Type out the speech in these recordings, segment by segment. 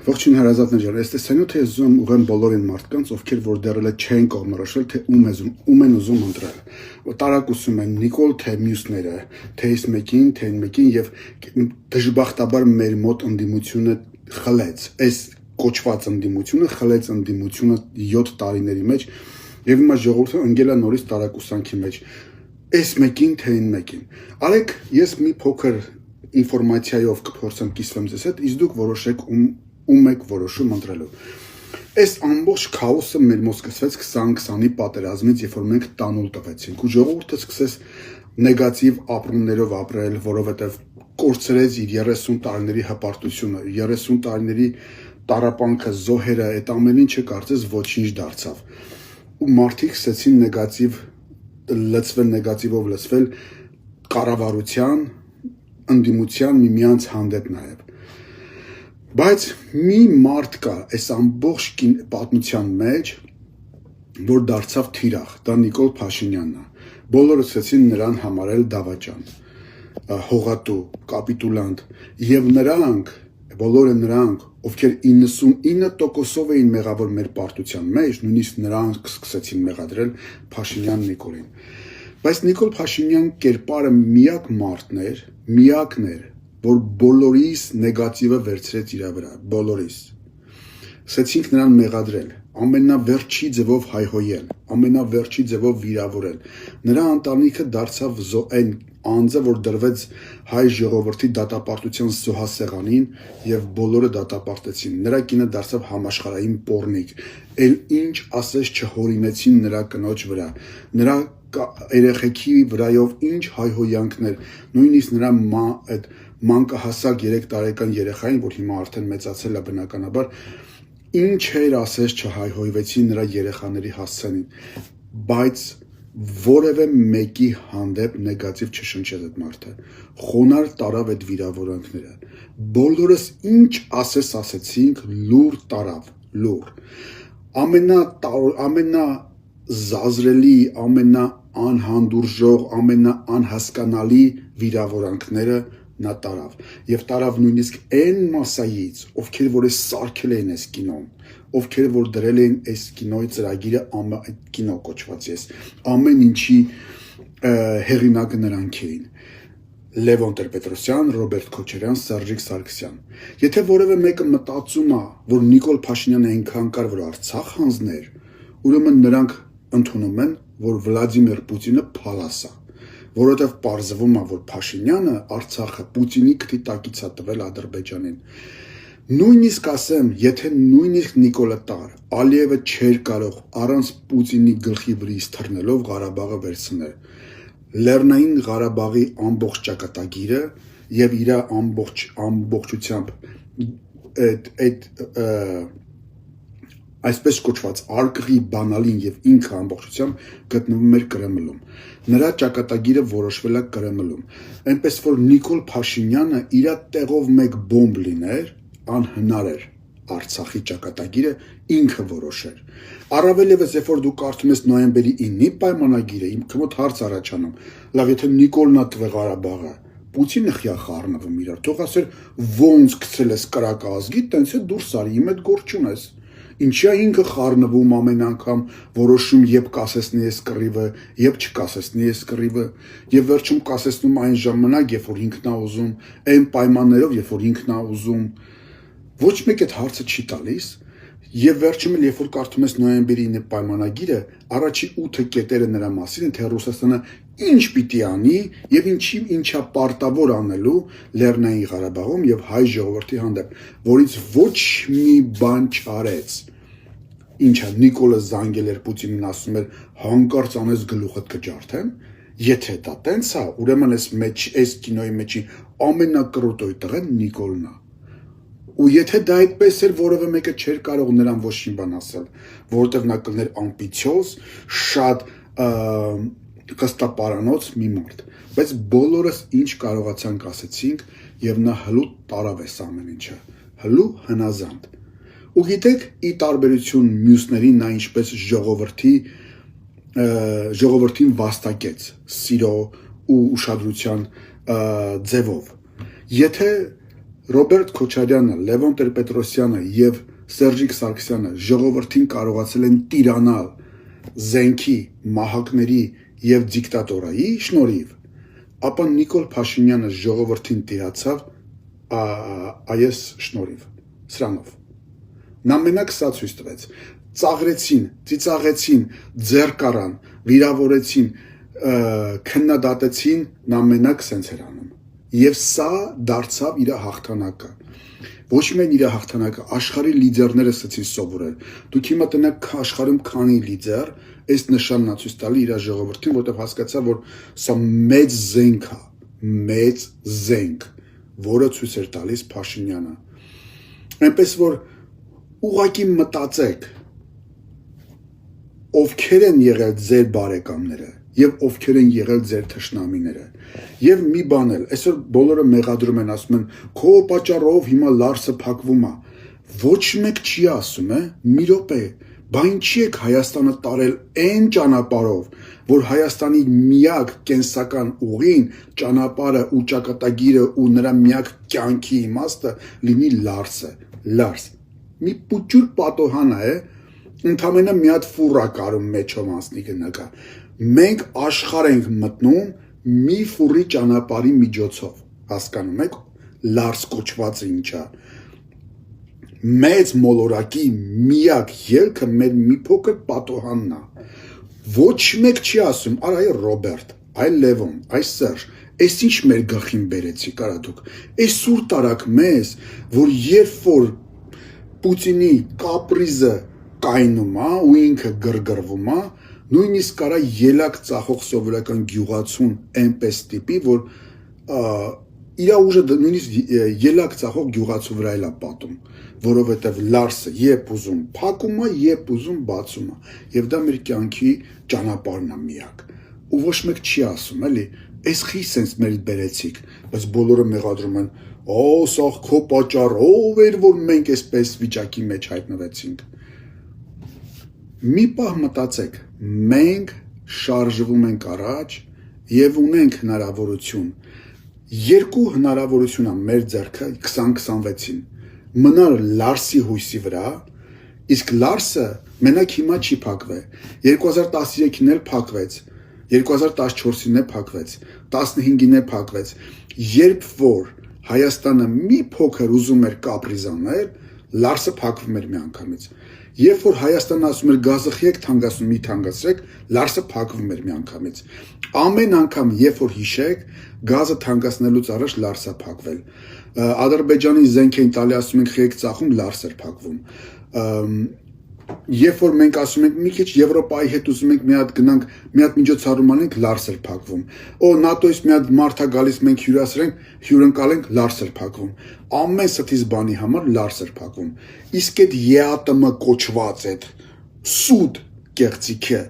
Ողջույն հարազատներ ջան, այս տեսանյութը թե ուզում ուղղեմ բոլորին մարդկանց, ովքեր որ դեռ չեն կողմնորոշել, թե ում են ուզում ընտրել։ Տարակուսում են Նիկոլ, թե մյուսները, թե այս մեկին, թե այն մեկին եւ դժբախտաբար մեր մոտ ընդդիմությունը խլեց։ Այս կոչված ընդդիմությունը խլեց ընդդիմությունը 7 տարիների մեջ եւ հիմա ժողովուրդը ընկել է նորից տարակուսանքի մեջ։ Այս մեկին, թե այն մեկին։ Արեք, ես մի փոքր ինֆորմացիայով կփորձեմ կիսվեմ ձեզ հետ, իսկ դուք որոշեք ում եք որոշում ընտրելու։ Այս ամբողջ քաոսը մեր մոտ սկսվեց 2020-ի պատերազմից, երբ որ մենք տանուլ տվեցինք, ու ժողովուրդը սկսեց նեգատիվ ապրումներով ապրել, որովհետև կորցրեց իր 30 տարիների հպարտությունը, 30 տարիների տառապանքը, զոհերը, այդ ամեն ինչը կարծես ոչինչ դարձավ։ Ու մարդիկ սկսեցին նեգատիվով լցվել կառավարության, ընդդիմության միմյանց հանդեպ նաև։ Բայց մի մարդ կա այս ամբողջ պատմության մեջ, որ դարձավ թիրախ, դա Նիկոլ Փաշինյանն է։ Բոլորը սկսեցին նրան համարել դավաճան, հողատու, կապիտուլանտ, եւ բոլորը նրանք, ովքեր 99%-ով էին մեղավոր մեր պարտության մեջ, նույնիսկ նրանք սկսեցին մեղադրել Փաշինյան Նիկոլին։ Բայց Նիկոլ Փաշինյան կերպարը միակ մարդն էր, որ բոլորիս նեգատիվը վերցրեց իր վրա, բոլորիս։ Սկսեցինք նրան մեղադրել, ամենավերջի ձևով հայհոյել, ամենավերջի ձևով վիրավորել։ Նրա ընտանիքը դարձավ այն անձը, որ դրվեց հայ ժողովրդի դատապարտության զոհասեղանին եւ բոլորը դատապարտեցին։ Նրա կինը դարձավ համաշխարհային պոռնիկ։ Էլ ինչ ասես չհորինեցին նրա կնոջ վրա։ Նրա երեխեքի վրայով ինչ հայհոյանքներ, նույնիսկ նրա այդ մանկահասակ 3 տարեկան երեխային, որ հիմա արդեն մեծացել է բնականաբար, ինչեր ասես չհայհոյվեցին նրա երեխաների հասցեին, բայց որևէ մեկի հանդեպ նեգատիվ չշնչեց այդ մարդը, խոնար տարավ այդ վիրավորանքները, բոլորս ինչ ասեցինք, լուր տարավ, լուր, ամենազազրելի, ամենաանհանդուրժող, ամենաանհասկանալի վիրավորանքները նա տարավ, եւ տարավ նույնիսկ այն մասայից, ովքեր որ սարքել էին այս կինոն, ովքեր որ դրել էին այս կինոյի ծրագիրը, կինո կոչված ես, ամեն ինչի հեղինակը նրանք էին, Լևոն Տեր-Պետրոսյան, Ռոբերտ Քոչարյան, Սերժիկ Սարգսյան։ Եթե որևէ մեկը մտածում է, որ Նիկոլ Փաշինյանը այնքան կար, որ Արցախ հանձներ, ուրեմն նրանք ընդունում են, որ Վլադիմիր Պուտինը փալաս է, որովհետև պարզվում է, որ Փաշինյանը Արցախը Պուտինի քթի տակից է տվել Ադրբեջանին։ Նույնիսկ ասեմ, եթե նույնիսկ Նիկոլը տար, Ալիևը չէր կարող առանց Պուտինի գլխի վրից թռնելով Ղարաբաղը վերցնել։ Լեռնային Ղարաբաղի ամբողջ ճակատագիրը եւ իր ամբողջությամբ այդ այսպես կոչված արկղի բանալին եւ ինքը ամբողջությամբ գտնվում էր Կրեմլում։ Նրա ճակատագիրը որոշվել է Կրեմլում։ Այնպես որ Նիկոլ Փաշինյանը իր տեղով մեկ բոմբ լիներ, անհնար էր Արցախի ճակատագիրը ինքը որոշեր։ Առավել եւս, երբ որ դու կարդում ես նոյեմբերի 9-ի պայմանագիրը, իմ քմոտ հարց առաջանում, լավ, եթե Նիկոլն է տվել Ղարաբաղը, Պուտինը խիա խառնվում իրար, թող ասեր ոնց գցել ես կրակը ազգի, տենց է դուրս արի, իմ այդ գործ չունես։ Ինչի է ինքը խառնվում ամեն անգամ, որոշում երբ կասեցնի ես կռիվը, երբ չկասեցնի ես կռիվը, եւ վերջում կասեցնում այն ժամանակ, երբ որ ինքն է ուզում, այն պայմաններով, երբ որ ինքն է ուզում։ Ոչ մեկ այդ հարցը չի տալիս, եւ վերջում էլ երբ որ կարդում ես նոյեմբերի 9 պայմանագիրը, առաջի 8 կետերը նրա մասին են, թե Ռուսաստանը ինչ պիտի անի եւ ինչա պարտավոր անելու Լեռնային Ղարաբաղում եւ հայ ժողովրդի հանդեպ, որից ոչ մի բան չարեց։ Ինչա Նիկոլը զանգել էր Պուտինին, ասում էր հանկարծ անես գլուխդ կջարդեմ, եթե դա տենց է, ուրեմն այս կինոյի մեջի ամենակրոտոյ տղեն Նիկոլն է։ Ու եթե դա այդպես էր, որևէ մեկը չէր կարող նրան ոչ մի բան ասել, որովհետև նա կլներ ամբիցիոզ, շատ կստապարանոց մի մարդ, բայց բոլորս ինչ կարողացանք ասեցինք եւ նա հլու տարավ էս ամեն ինչը, հլու հնազանդ։ Ու գիտեք, ի տարբերություն մյուսներին նա ինչպես ժողովրդին վաստակեց սիրո ու ուշադրության ձևով։ Եթե Ռոբերտ Քոչարյանը, Լևոն Տեր-Պետրոսյանը եւ Սերժիկ Սարգսյանը ժողովրդին կարողացել են տիրանալ զենքի, մահակների եւ դիկտատորայի շնորհիվ, ապա Նիկոլ Փաշինյանը ժողովրդին տիրացավ այս շնորհիվ, սրանով։ Նա մենակ սա ցույց տվեց, ծաղրեցին, ծիծաղեցին, ձեռք առան, վիրավորեցին, քննադատեցին, նա մենակ սենց էր անում։ Եվ սա դարձավ իր հաղթանակը։ Ոչ միայն իր հաղթանակը, աշխարհի լիդերները սցին սովորել։ Դուք հիմա տնեք աշխարհում քանի լիդեր, այս նշանն է ցույց տալի իր ժողովրդին, որտեղ հասկացա, որ սա մեծ զենք է, մեծ զենք, որը ցույց էր տալիս Փաշինյանը։ Այնպես որ ուղղակի մտածեք, ովքեր են եղել ձեր բարեկամները եւ ովքեր են եղել ձեր թշնամիները։ Եվ մի բան էլ, այսօր բոլորը մեղադրում են, ասում են, քո պատճառով հիմա Լարսը փակվում է։ Ոչ մեկ չի ասում, մի րոպե, բա ինչի եք Հայաստանը տարել այն ճանապարհով, որ Հայաստանի միակ կենսական ուղին, ճանապարհը ու ճակատագիրը ու նրա միակ կյանքի իմաստը լինի Լարսը, Լարս։ Մի պուճուր պատոհան է, ընդամենը մի հատ ֆուռա կարում մեջով անցնի գնակա։ Մենք աշխարհ ենք մտնում մի ֆուռի ճանապարհի միջոցով, հասկանում եք, Լարս կոչվածը ինչա։ Մեծ մոլորակի միակ ելքը մեր մի փոքր պատոհանն է։ Ոչ մեկ չի ասում, այ Ռոբերտ, այ Լևոն, այ Սերժ, այս ինչ մեր գլխին բերեցիք, արա դուք։ Այս սուր տարակ մեզ, որ երբ որ Պուտինի կապրիզը կայնում է ու ինքը գրգռվում է, նույնիսկ կարա ելակ ծախող սովորական գյուղացուն այնպես տիպի, որ իր ուժը նույնիսկ ելակ ծախող գյուղացու վրա էլ է պատում, որովհետև Լարսը երբ ուզում փակում է, երբ ուզում բացում է, եւ դա մեր կյանքի ճանապարհն է միակ։ Ու ոչ մեկ չի ասում, էլի, այս խի սենց մեր բերեցիք, բայց բոլորը մեղադրում են, սա քո պատճառով էր, որ մենք այսպես վիճակի մեջ հայտնվեցինք։ Մի պահ մտածեք, մենք շարժվում ենք առաջ եւ ունենք հնարավորություն։ Երկու հնարավորություն է մեր ձեռքը 2026-ին։ Մնալ Լարսի հույսի վրա, իսկ Լարսը մենակ հիմա չի փակվել։ 2013-ին էլ փակվեց, 2014-ին էլ փակվեց, 15-ին էլ փակվեց։ Երբ որ Հայաստանը մի փոքր ուզում էր կապրիզանել, Լարսը փակվում էր միանգամից։ Երբ որ Հայաստանը ասում էր գազը խիեք թանկացնում, մի թանկացրեք, Լարսը փակվում էր միանգամից։ Ամեն անգամ, երբ որ հիշեք, գազը թանկացնելուց առաջ Լարսը փակվել։ Ադրբեջանի զենք էին տալի, ասում ենք խիեք ծախում, Լարս էր փակվում։ Երբ որ մենք ասում ենք մի քիչ Եվրոպայի հետ ուզում ենք մի հատ գնանք, մի հատ միջոցառում անենք, Լարս էր փակվում։ ՆԱՏՕ-ից մի հատ մարդ է գալիս, մենք հյուրասրենք, հյուրընկալենք, Լարս էր փակվում։ Ամեն ստից բանի համար Լարս էր փակվում։ Իսկ այդ ԵԱՏՄ կոչված այդ սուտ կեղծիքը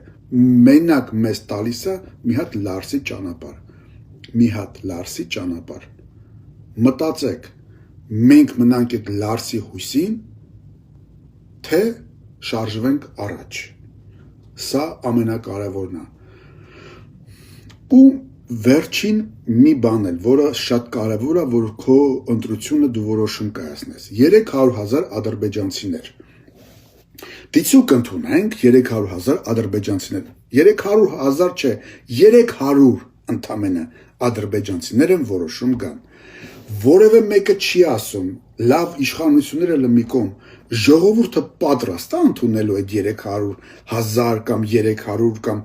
մենակ մեզ տալիս է մի հատ Լարսի ճանապարհ։ Մի հատ Լարսի ճանապարհ։ Մտածեք, մենք մնանք այդ Լարսի հույսին, թե շարժվենք առաջ։ Սա ամենակարևորն է։ Ու վերջին մի բան էլ, որը շատ կարևոր է, որ քո ընտրությունը դու որոշում կայացնես։ 300,000 ադրբեջանցիներ։ Դիցուկ ընդունենք 300,000 ադրբեջանցիներ։ 300,000 չէ, 300 ընդամենը ադրբեջանցիներ են որոշում կան։ Որևէ մեկը չի ասում, լավ իշխանությունները լմիկում, ժողովուրդը պատրաստ է ընդունելու այդ 300,000 կամ 300 կամ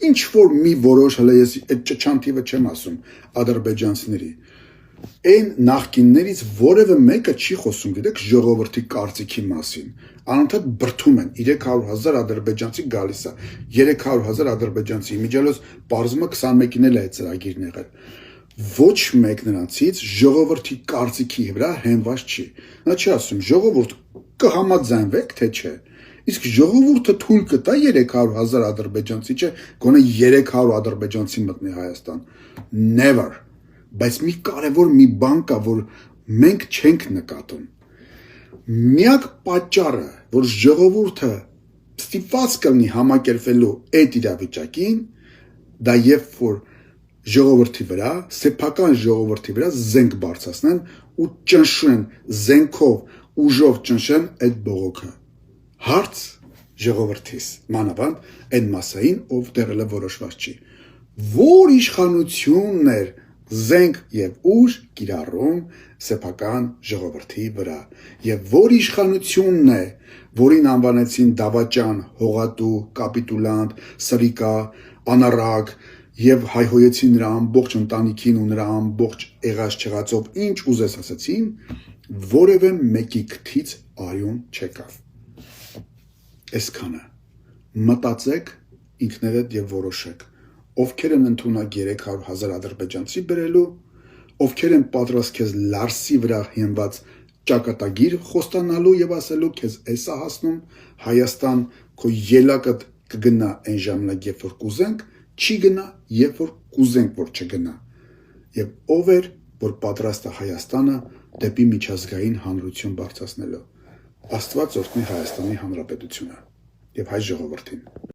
ինչ որ մի որոշ, հələ ես այդ ճչանթիվը չեմ ասում, ադրբեջանցիների։ Այն նախկիններից որևէ մեկը չի խոսում, գիտեք, ժողովրդի կարծիքի մասին։ Անընդհատ բրդում են 300,000 ադրբեջանցի գալիս է, 300,000 ադրբեջանցի, միջելոց պարզումը 21-ին էլ է այդ ծրագիրն եղել։ Ոչ մեկ նրանցից ժողովրդի կարծիքի վրա հենված չի։ Նա չի ասում, ժողովուրդ կհամաձայնվեք, թե չէ։ Իսկ ժողովուրդը թույլ կտա 300,000 ադրբեջանցի, չէ, գոնե 300 ադրբեջանցի մտնի Հայաստան։ Never։ Բայց մի կարևոր մի բան կա, որ մենք չենք նկատում։ Միակ պատճառը, որ ժողովուրդը ստիպված կլինի համակերպվելու այդ իրավիճակին, դա երբ որ ժողովրդի վրա, սեփական ժողովրդի վրա զենք բարձրացնեն ու ճնշեն զենքով, ուժով ճնշեն այդ բողոքը։ Հարց ժողովրդիս, մանավանդ այն մասային, ով դեռ որոշված չի։ Որ իշխանությունն էր զենք եւ ուժ կիրառում սեփական ժողովրդի վրա եւ որ իշխանությունն է, որին անվանեցին դավաճան, հողատու, կապիտուլանտ, սրիկա, անառակ եւ հայհոյեցին նրա ամբողջ ընտանիքին ու նրա ամբողջ եղած չեղածով ինչ ուզես ասացին, որևէ մեկի քթից արյուն չեկավ։ Այսքանը մտածեք ինքներդ եւ որոշեք, ովքեր են ընդունակ 300,000 ադրբեջանցի բերելու, ովքեր են պատրաստ քեզ Լարսի վրա հիմնված ճակատագիր խոստանալու եւ ասելու քեզ էսա հասնում Հայաստան քո ելակը կգնա այն ժամանակ երբ որ կուզենք, չի գնա երբ որ կուզենք որ չգնա եւ ով էր որ պատրաստ է Հայաստանը դեպի միջազգային հանրություն բարձրացնելու։ Աստված օրհնի Հայաստանի Հանրապետությունը եւ հայ ժողովրդին։